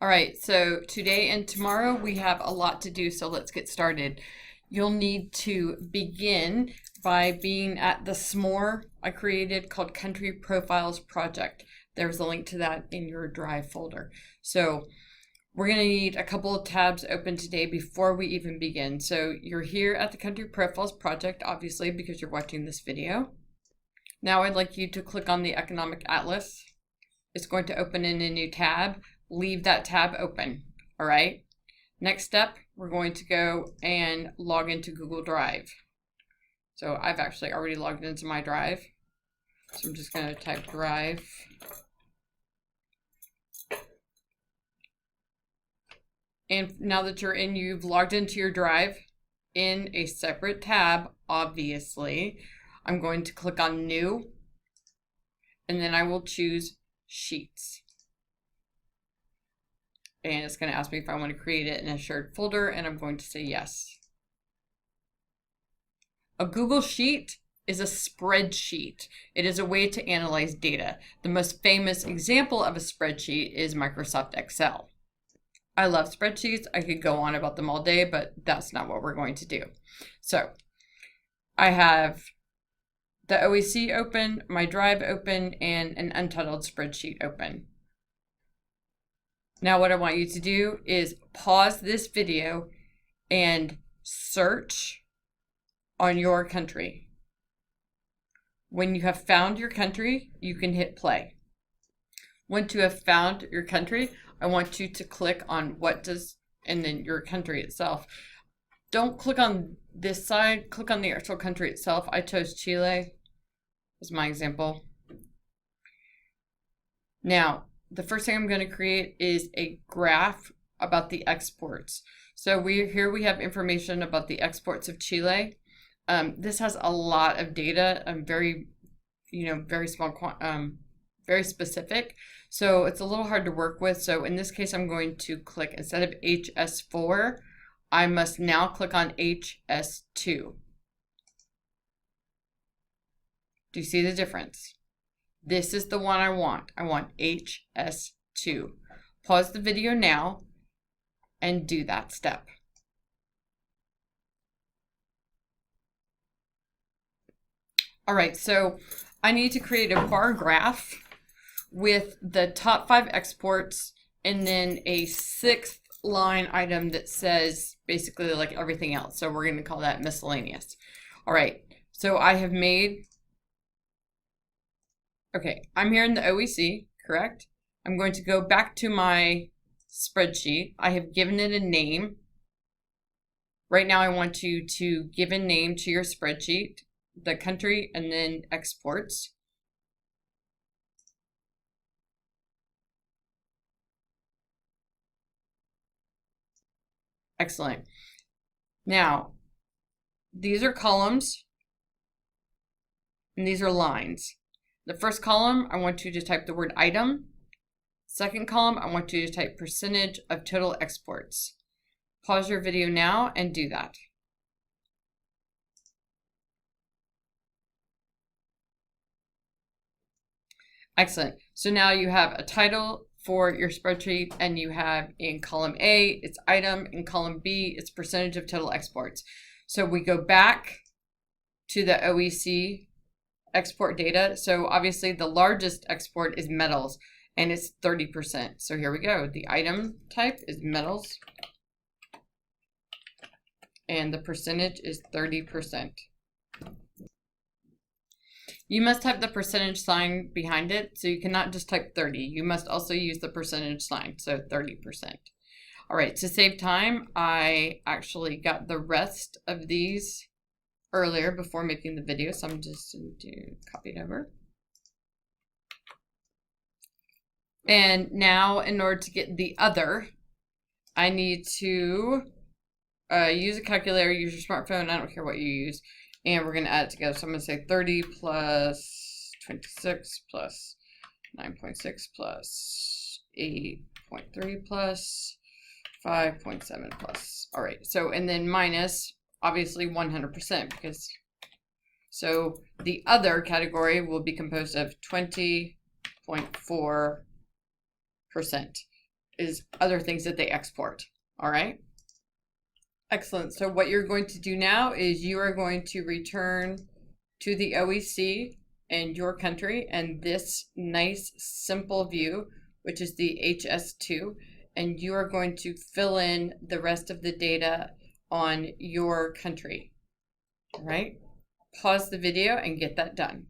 All right, so today and tomorrow we have a lot to do, so let's get started. You'll need to begin by being at the s'more I created called Country Profiles Project. There's a link to that in your Drive folder. So we're going to need a couple of tabs open today before we even begin. So you're here at the Country Profiles Project, obviously, because you're watching this video. Now I'd like you to click on the Economic Atlas. It's going to open in a new tab. Leave that tab open. All right. Next step, we're going to go and log into Google Drive. So I've actually already logged into my Drive. So I'm just going to type Drive. And now that you've logged into your Drive in a separate tab, obviously, I'm going to click on New, and then I will choose Sheets. And it's going to ask me if I want to create it in a shared folder, and I'm going to say yes. A Google Sheet is a spreadsheet. It is a way to analyze data. The most famous example of a spreadsheet is Microsoft Excel. I love spreadsheets. I could go on about them all day, but that's not what we're going to do. So I have the OEC open, my Drive open, and an untitled spreadsheet open. Now what I want you to do is pause this video and search on your country. When you have found your country, you can hit play. Once you have found your country, I want you to click on and then your country itself. Don't click on this side, click on the actual country itself. I chose Chile as my example. Now, the first thing I'm going to create is a graph about the exports. So here we have information about the exports of Chile. This has a lot of data, very small, very specific. So it's a little hard to work with. So in this case, I'm going to click, instead of HS4, I must now click on HS2. Do you see the difference? This is the one I want. I want HS2. Pause the video now and do that step. All right, so I need to create a bar graph with the top 5 exports and then a 6th line item that says basically like everything else. So we're going to call that miscellaneous. All right, so I have made... Okay, I'm here in the OEC, correct? I'm going to go back to my spreadsheet. I have given it a name. Right now I want you to give a name to your spreadsheet, the country, and then exports. Excellent. Now, these are columns, and these are lines. The first column, I want you to type the word item. Second column, I want you to type percentage of total exports. Pause your video now and do that. Excellent. So now you have a title for your spreadsheet, and you have in column A, it's item, in column B, it's percentage of total exports. So we go back to the OEC export data. So obviously the largest export is metals, and it's 30%. So here we go. The item type is metals, and the percentage is 30%. You must have the percentage sign behind it, so you cannot just type 30. You must also use the percentage sign, so 30%. All right, to save time, I actually got the rest of these earlier before making the video, so I'm just going to copy it over. And now, in order to get the other, I need to use a calculator, use your smartphone, I don't care what you use, and we're going to add it together. So I'm going to say 30 plus 26 plus 9.6 plus 8.3 plus 5.7 plus. All right, so and then minus obviously 100% because so the other category will be composed of 20.4%. is other things that they export. All right. Excellent. So what you're going to do now is you are going to return to the OEC and your country and this nice simple view, which is the HS2, and you are going to fill in the rest of the data on your country. All right. Pause the video and get that done.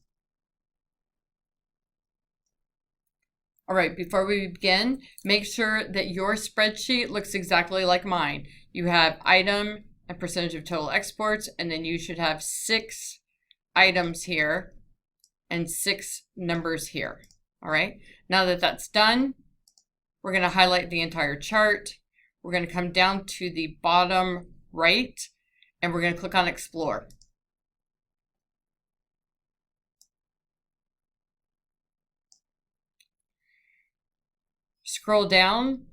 All right, before we begin, make sure that your spreadsheet looks exactly like mine. You have item and percentage of total exports, and then you should have 6 items here and 6 numbers here. All right, now that that's done, we're going to highlight the entire chart. We're going to come down to the bottom right, and we're going to click on Explore. Scroll down,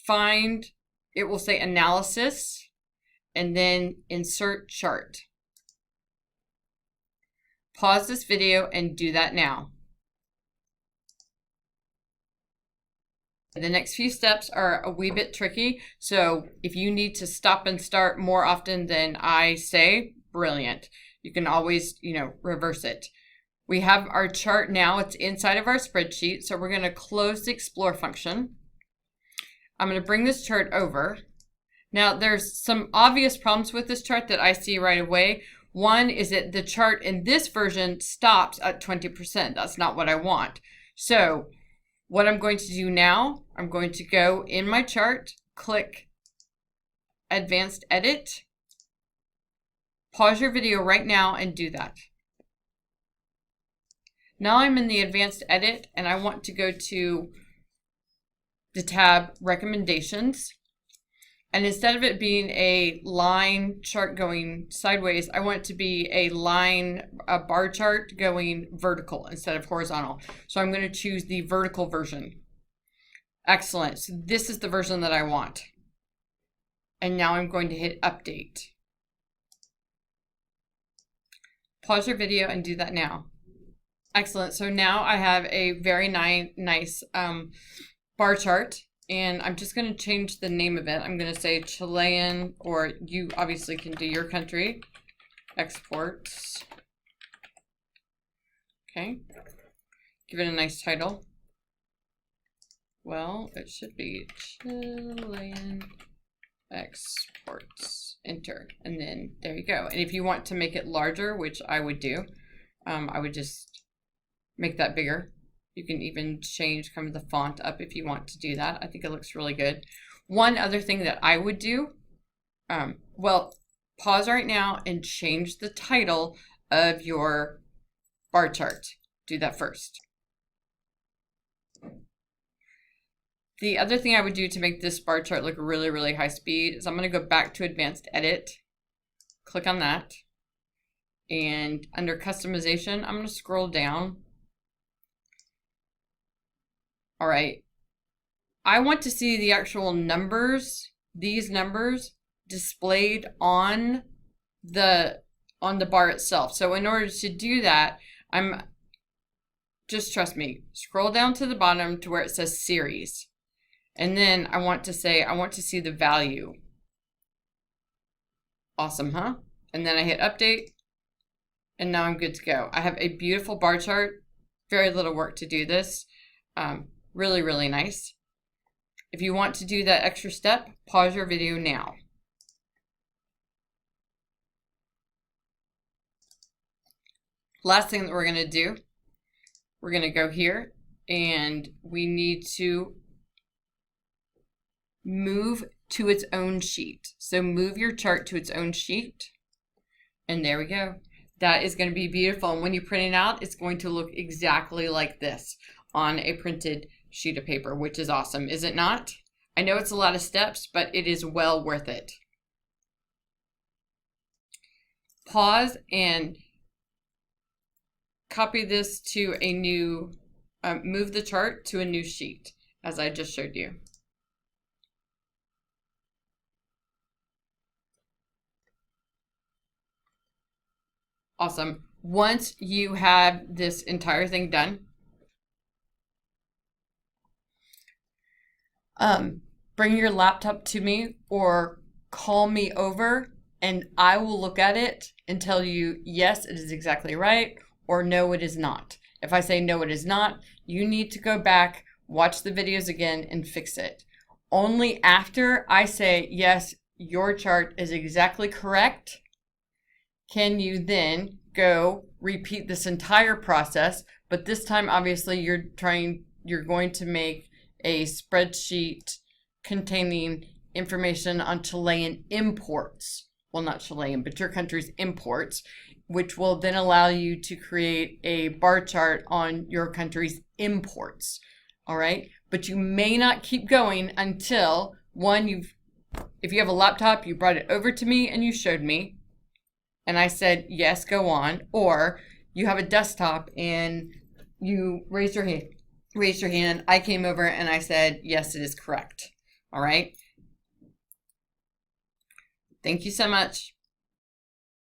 find, it will say Analysis, and then Insert Chart. Pause this video and do that now. The next few steps are a wee bit tricky, so if you need to stop and start more often than I say, brilliant. You can always, reverse it. We have our chart now, it's inside of our spreadsheet, so we're going to close the Explore function. I'm going to bring this chart over. Now there's some obvious problems with this chart that I see right away. One is that the chart in this version stops at 20%. That's not what I want. So what I'm going to do now, I'm going to go in my chart, click Advanced Edit, pause your video right now and do that. Now I'm in the Advanced Edit and I want to go to the tab Recommendations. And instead of it being a line chart going sideways, I want it to be a bar chart going vertical instead of horizontal. So I'm going to choose the vertical version. Excellent. So this is the version that I want. And now I'm going to hit Update. Pause your video and do that now. Excellent. So now I have a very nice bar chart, and I'm just going to change the name of it. I'm going to say Chilean, or you obviously can do your country, exports. Okay. Give it a nice title. Well, it should be Chilean exports. Enter. And then there you go. And if you want to make it larger, which I would do, I would just make that bigger. You can even change kind of the font up if you want to do that. I think it looks really good. One other thing that I would do, well, pause right now and change the title of your bar chart. Do that first. The other thing I would do to make this bar chart look really, really high speed is I'm going to go back to Advanced Edit, click on that, and under Customization, I'm going to scroll down. All right, I want to see the actual numbers, these numbers displayed on the bar itself. So in order to do that, just trust me, scroll down to the bottom to where it says Series. And then I want to see the value. Awesome, huh? And then I hit Update, and now I'm good to go. I have a beautiful bar chart, very little work to do this. Really, really nice. If you want to do that extra step, pause your video now. Last thing that we're going to do, we're going to go here and we need to move to its own sheet. So move your chart to its own sheet. And there we go. That is going to be beautiful. And when you print it out, it's going to look exactly like this on a printed sheet of paper, which is awesome, is it not? I know it's a lot of steps, but it is well worth it. Pause and copy this to a new, move the chart to a new sheet, as I just showed you. Awesome. Once you have this entire thing done, bring your laptop to me or call me over and I will look at it and tell you, yes, it is exactly right, or no, it is not. If I say no, it is not, you need to go back, watch the videos again, and fix it. Only after I say, yes, your chart is exactly correct, can you then go repeat this entire process. But this time, obviously, you're going to make a spreadsheet containing information on Chilean imports. Well, not Chilean, but your country's imports, which will then allow you to create a bar chart on your country's imports. All right. But you may not keep going until if you have a laptop, you brought it over to me and you showed me, and I said, yes, go on. Or you have a desktop and you raised your hand. I came over and I said, yes, it is correct. All right. Thank you so much.